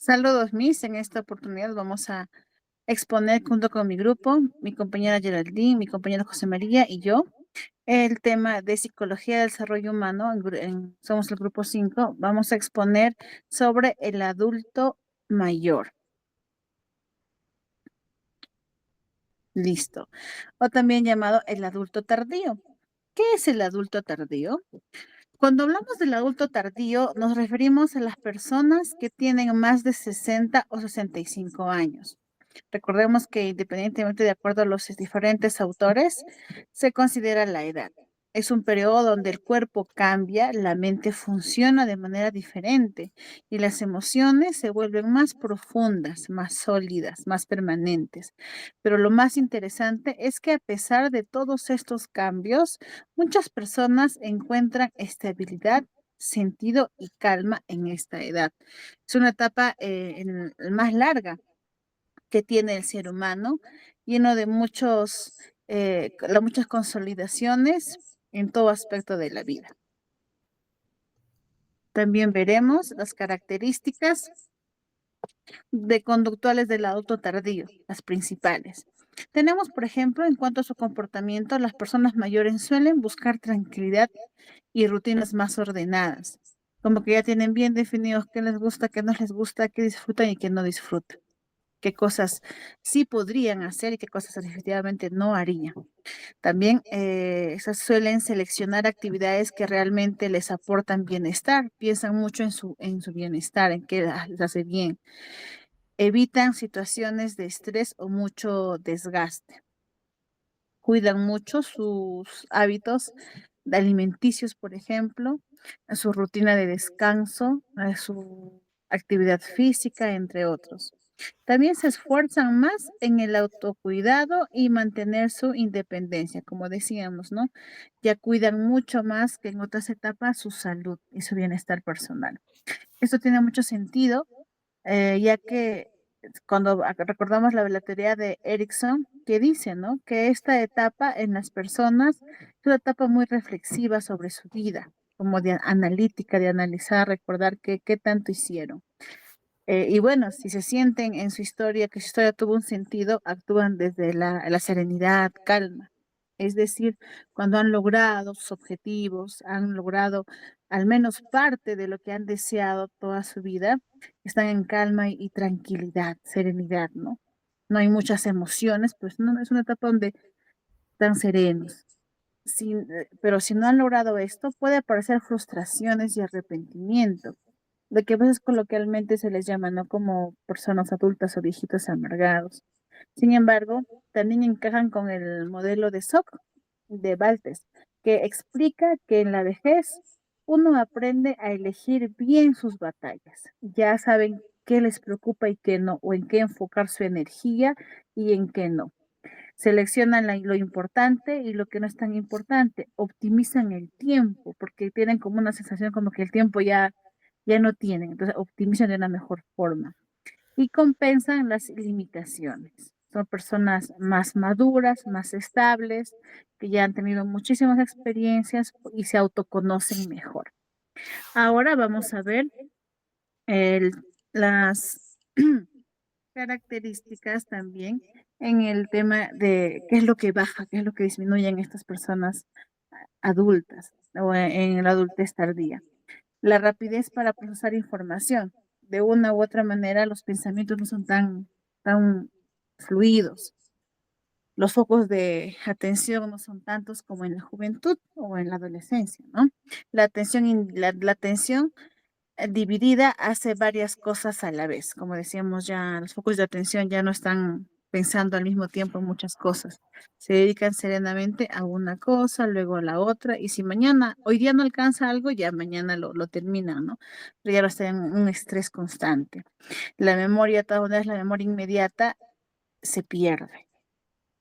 Saludos, Miss. En esta oportunidad vamos a exponer junto con mi grupo, mi compañera Geraldine, mi compañero José María y yo, el tema de psicología del desarrollo humano. Somos el grupo 5. Vamos a exponer sobre el adulto mayor. Listo. O también llamado el adulto tardío. ¿Qué es el adulto tardío? Cuando hablamos del adulto tardío, nos referimos a las personas que tienen más de 60 o 65 años. Recordemos que independientemente de acuerdo a los diferentes autores, se considera la edad. Es un periodo donde el cuerpo cambia, la mente funciona de manera diferente y las emociones se vuelven más profundas, más sólidas, más permanentes. Pero lo más interesante es que a pesar de todos estos cambios, muchas personas encuentran estabilidad, sentido y calma en esta edad. Es una etapa más larga que tiene el ser humano, lleno de muchas consolidaciones en todo aspecto de la vida. También veremos las características de conductuales del adulto tardío, las principales. Tenemos, por ejemplo, en cuanto a su comportamiento, las personas mayores suelen buscar tranquilidad y rutinas más ordenadas, como que ya tienen bien definidos qué les gusta, qué no les gusta, qué disfrutan y qué no disfrutan, qué cosas sí podrían hacer y qué cosas definitivamente no harían. También esas suelen seleccionar actividades que realmente les aportan bienestar, piensan mucho en su bienestar, en qué les hace bien, evitan situaciones de estrés o mucho desgaste, cuidan mucho sus hábitos alimenticios, por ejemplo, a su rutina de descanso, a su actividad física, entre otros. También se esfuerzan más en el autocuidado y mantener su independencia, como decíamos, ¿no? Ya cuidan mucho más que en otras etapas su salud y su bienestar personal. Esto tiene mucho sentido, ya que cuando recordamos la teoría de Erickson, que dice, ¿no? Que esta etapa en las personas es una etapa muy reflexiva sobre su vida, como de analítica, de analizar, recordar qué tanto hicieron. Y bueno, si se sienten en su historia, que su historia tuvo un sentido, actúan desde la serenidad, calma. Es decir, cuando han logrado sus objetivos, han logrado al menos parte de lo que han deseado toda su vida, están en calma y tranquilidad, serenidad, ¿no? No hay muchas emociones, pues no, es una etapa donde están serenos. Pero si no han logrado esto, puede aparecer frustraciones y arrepentimiento, lo que a veces coloquialmente se les llama, ¿no? Como personas adultas o viejitos amargados. Sin embargo, también encajan con el modelo de SOC de Baltes, que explica que en la vejez uno aprende a elegir bien sus batallas. Ya saben qué les preocupa y qué no, o en qué enfocar su energía y en qué no. Seleccionan lo importante y lo que no es tan importante. Optimizan el tiempo porque tienen como una sensación como que el tiempo ya no tienen. Entonces optimizan de una mejor forma y compensan las limitaciones. Son personas más maduras, más estables, que ya han tenido muchísimas experiencias y se autoconocen mejor. Ahora vamos a ver el- las características también en el tema de qué es lo que baja, qué es lo que disminuye en estas personas adultas o en la adultez tardía. La rapidez para procesar información. De una u otra manera, los pensamientos no son tan fluidos. Los focos de atención no son tantos como en la juventud o en la adolescencia, ¿no? La atención dividida hace varias cosas a la vez. Como decíamos ya, los focos de atención ya no están pensando al mismo tiempo en muchas cosas. Se dedican serenamente a una cosa, luego a la otra, y si hoy día no alcanza algo, ya mañana lo termina, ¿no? Pero ya lo está en un estrés constante. La memoria, todas maneras, la memoria inmediata se pierde.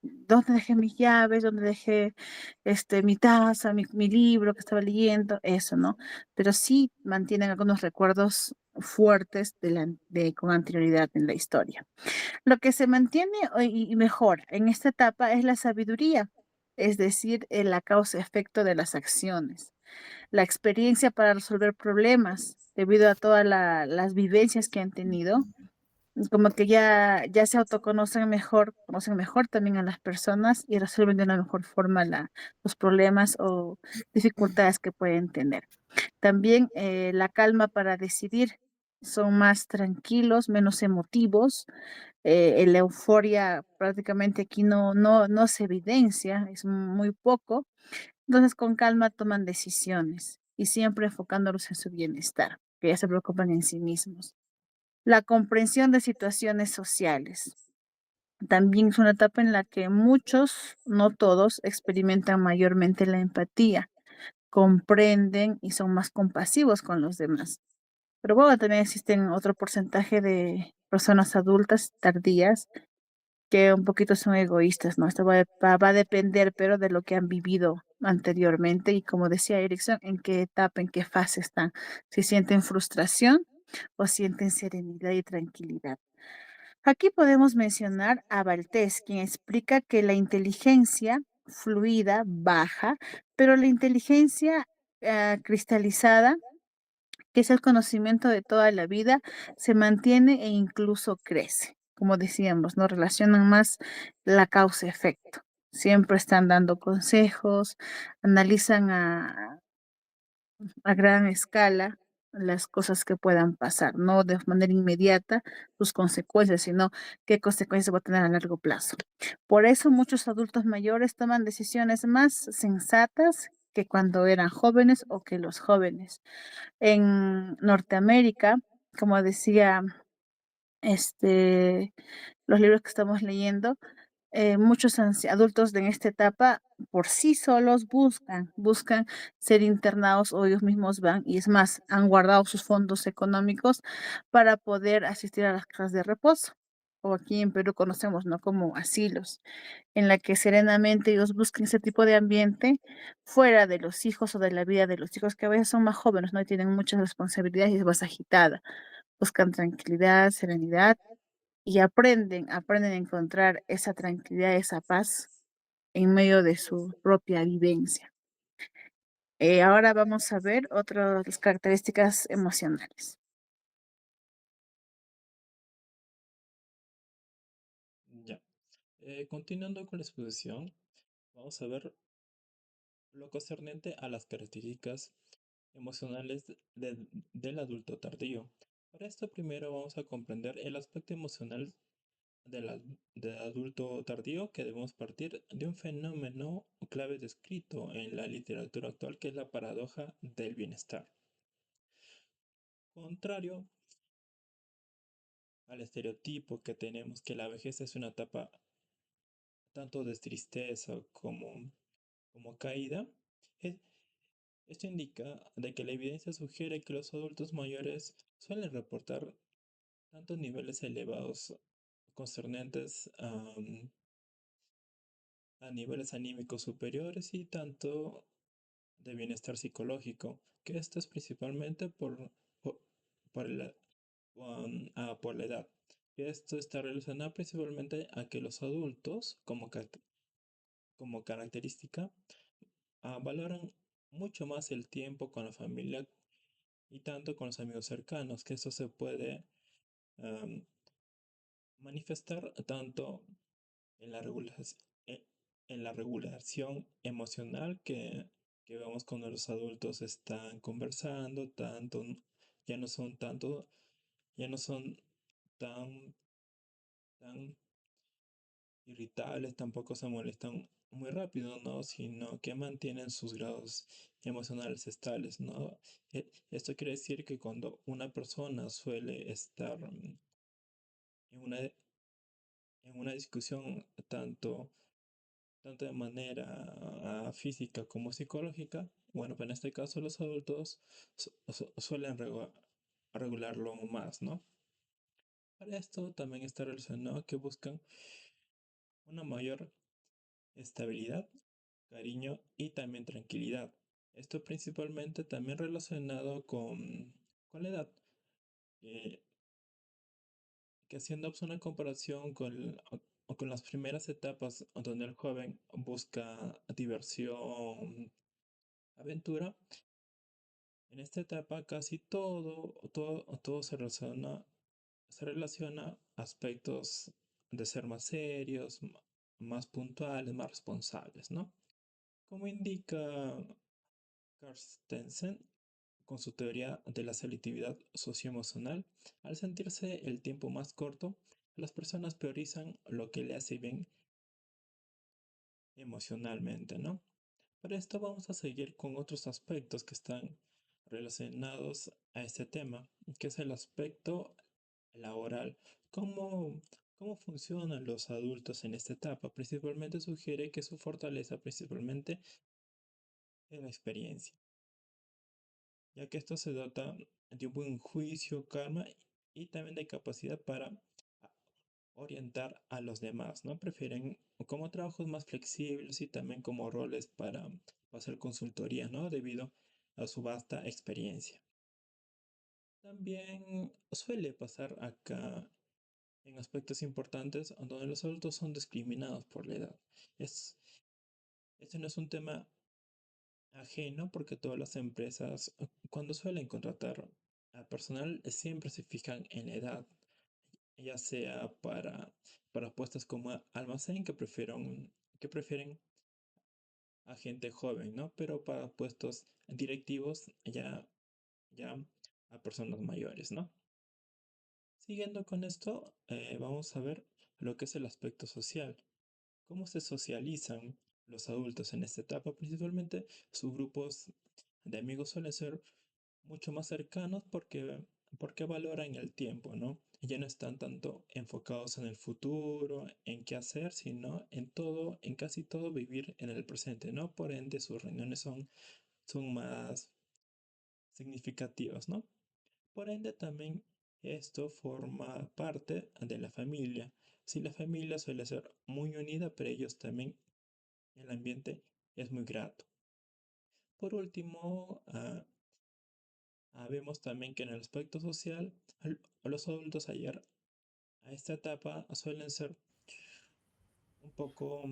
¿Dónde dejé mis llaves? ¿Dónde dejé mi taza, mi libro que estaba leyendo? Eso, ¿no? Pero sí mantienen algunos recuerdos fuertes con anterioridad en la historia. Lo que se mantiene y mejor en esta etapa es la sabiduría, es decir, la causa-efecto de las acciones. la experiencia para resolver problemas debido a todas las vivencias que han tenido, como que ya se conocen mejor también a las personas y resuelven de una mejor forma los problemas o dificultades que pueden tener. También la calma para decidir, son más tranquilos, menos emotivos. La euforia prácticamente aquí no se evidencia, es muy poco. Entonces con calma toman decisiones y siempre enfocándolos en su bienestar, que ya se preocupan en sí mismos. La comprensión de situaciones sociales. También es una etapa en la que muchos, no todos, experimentan mayormente la empatía, comprenden y son más compasivos con los demás. Pero bueno, también existen otro porcentaje de personas adultas tardías que un poquito son egoístas, ¿no? Esto va a depender, pero de lo que han vivido anteriormente y como decía Erickson, en qué etapa, en qué fase están, si sienten frustración o sienten serenidad y tranquilidad. Aquí podemos mencionar a Baltés, quien explica que la inteligencia fluida baja, pero la inteligencia cristalizada, que es el conocimiento de toda la vida, se mantiene e incluso crece. Como decíamos, ¿no? Relacionan más la causa-efecto. Siempre están dando consejos, analizan a gran escala las cosas que puedan pasar, no de manera inmediata sus consecuencias, sino qué consecuencias va a tener a largo plazo. Por eso muchos adultos mayores toman decisiones más sensatas que cuando eran jóvenes o que los jóvenes. En Norteamérica, como decía, este, los libros que estamos leyendo, muchos adultos en esta etapa por sí solos buscan ser internados o ellos mismos van, y es más, han guardado sus fondos económicos para poder asistir a las casas de reposo. O aquí en Perú conocemos, ¿no? Como asilos, en la que serenamente ellos buscan ese tipo de ambiente fuera de los hijos o de la vida de los hijos que a veces son más jóvenes, ¿no? Y tienen muchas responsabilidades y es más agitada. Buscan tranquilidad, serenidad y aprenden a encontrar esa tranquilidad, esa paz en medio de su propia vivencia. Ahora vamos a ver otras características emocionales. Ya. Continuando con la exposición, vamos a ver lo concerniente a las características emocionales del adulto tardío. Para esto primero vamos a comprender el aspecto emocional del adulto tardío, que debemos partir de un fenómeno clave descrito en la literatura actual, que es la paradoja del bienestar. Contrario al estereotipo que tenemos que la vejez es una etapa tanto de tristeza como caída, e- esto indica de que la evidencia sugiere que los adultos mayores suelen reportar tanto niveles elevados concernientes a niveles anímicos superiores y tanto de bienestar psicológico, que esto es principalmente por, por la, por la edad. Que esto está relacionado principalmente a que los adultos, como característica, valoran mucho más el tiempo con la familia y tanto con los amigos cercanos, que eso se puede am, manifestar tanto en en la regulación emocional que vemos cuando los adultos están conversando, ya no son tanto, ya no son tan, tan irritables, tampoco se molestan muy rápido, ¿no? Sino que mantienen sus grados emocionales estables, ¿no? Esto quiere decir que cuando una persona suele estar en una discusión tanto de manera física como psicológica, bueno, pues en este caso los adultos suelen regularlo más, ¿no? Para esto también está relacionado que buscan una mayor estabilidad, cariño y también tranquilidad. Esto principalmente también relacionado con la edad, eh, que haciendo pues, una comparación o con las primeras etapas donde el joven busca diversión, aventura, En esta etapa casi todo se relaciona a aspectos de ser más serios, más puntuales, más responsables, ¿no? Como indica Carstensen con su teoría de la selectividad socioemocional, al sentirse el tiempo más corto, las personas priorizan lo que le hace bien emocionalmente, ¿no? Para esto vamos a seguir con otros aspectos que están relacionados a este tema, que es el aspecto laboral. ¿Cómo, cómo funcionan los adultos en esta etapa? Principalmente sugiere que su fortaleza principalmente es la experiencia, ya que esto se dota de un buen juicio, calma y también de capacidad para orientar a los demás, ¿no? Prefieren como trabajos más flexibles y también como roles para hacer consultoría, ¿no? Debido a su vasta experiencia. También suele pasar acá en aspectos importantes donde los adultos son discriminados por la edad. Es, este no es un tema ajeno porque todas las empresas cuando suelen contratar a personal siempre se fijan en la edad, ya sea para puestos como almacén que prefieren a gente joven, ¿no? Pero para puestos directivos ya a personas mayores, ¿no? Siguiendo con esto, vamos a ver lo que es el aspecto social. ¿Cómo se socializan los adultos en esta etapa? Principalmente sus grupos de amigos suelen ser mucho más cercanos porque valoran el tiempo, ¿no? Ya no están tanto enfocados en el futuro, en qué hacer, sino en todo, en casi todo vivir en el presente, ¿no? Por ende, sus reuniones son más significativas, ¿no? Por ende, también esto forma parte de la familia. Si la familia suele ser muy unida, pero ellos también, el ambiente es muy grato. Por último, vemos también que en el aspecto social, los adultos ayer a esta etapa suelen ser un poco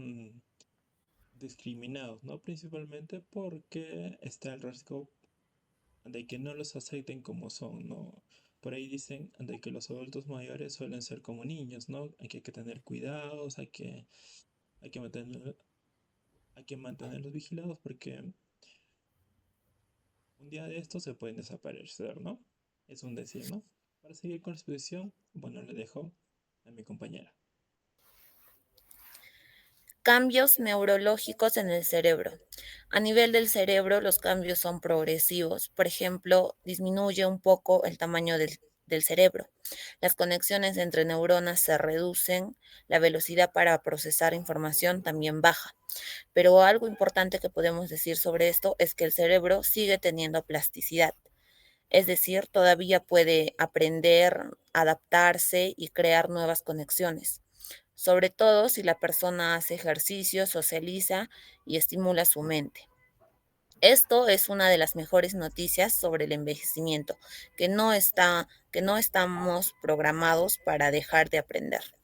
discriminados, ¿no? Principalmente porque está el riesgo de que no los acepten como son, ¿no? Por ahí dicen de que los adultos mayores suelen ser como niños, ¿no? Hay que tener cuidados, hay que mantener, hay que mantenerlos vigilados porque un día de estos se pueden desaparecer, ¿no? Es un decir, ¿no? Para seguir con la exposición, bueno, le dejo a mi compañera. Cambios neurológicos en el cerebro. A nivel del cerebro, los cambios son progresivos. Por ejemplo, disminuye un poco el tamaño del cerebro. Las conexiones entre neuronas se reducen, la velocidad para procesar información también baja. Pero algo importante que podemos decir sobre esto es que el cerebro sigue teniendo plasticidad. Es decir, todavía puede aprender, adaptarse y crear nuevas conexiones, sobre todo si la persona hace ejercicio, socializa y estimula su mente. Esto es una de las mejores noticias sobre el envejecimiento, que no estamos programados para dejar de aprender.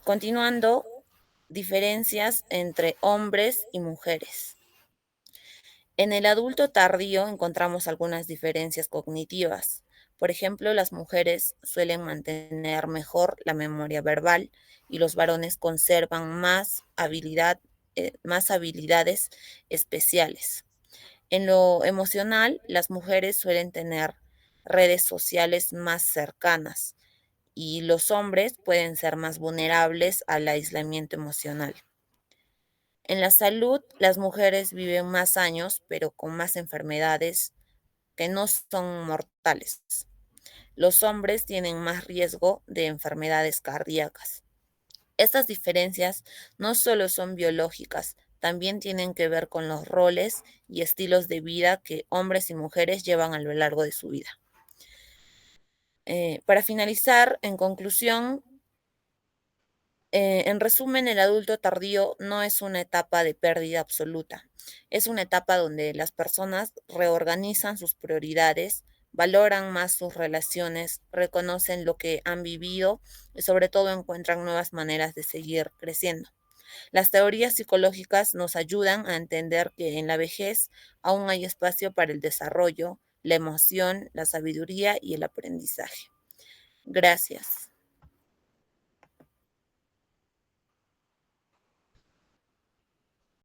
Continuando, diferencias entre hombres y mujeres. En el adulto tardío encontramos algunas diferencias cognitivas. Por ejemplo, las mujeres suelen mantener mejor la memoria verbal y los varones conservan más habilidades especiales. En lo emocional, las mujeres suelen tener redes sociales más cercanas y los hombres pueden ser más vulnerables al aislamiento emocional. En la salud, las mujeres viven más años, pero con más enfermedades que no son mortales. Los hombres tienen más riesgo de enfermedades cardíacas. Estas diferencias no solo son biológicas, también tienen que ver con los roles y estilos de vida que hombres y mujeres llevan a lo largo de su vida. Para finalizar, en conclusión, en resumen, el adulto tardío no es una etapa de pérdida absoluta, es una etapa donde las personas reorganizan sus prioridades, valoran más sus relaciones, reconocen lo que han vivido y sobre todo encuentran nuevas maneras de seguir creciendo. Las teorías psicológicas nos ayudan a entender que en la vejez aún hay espacio para el desarrollo, la emoción, la sabiduría y el aprendizaje. Gracias.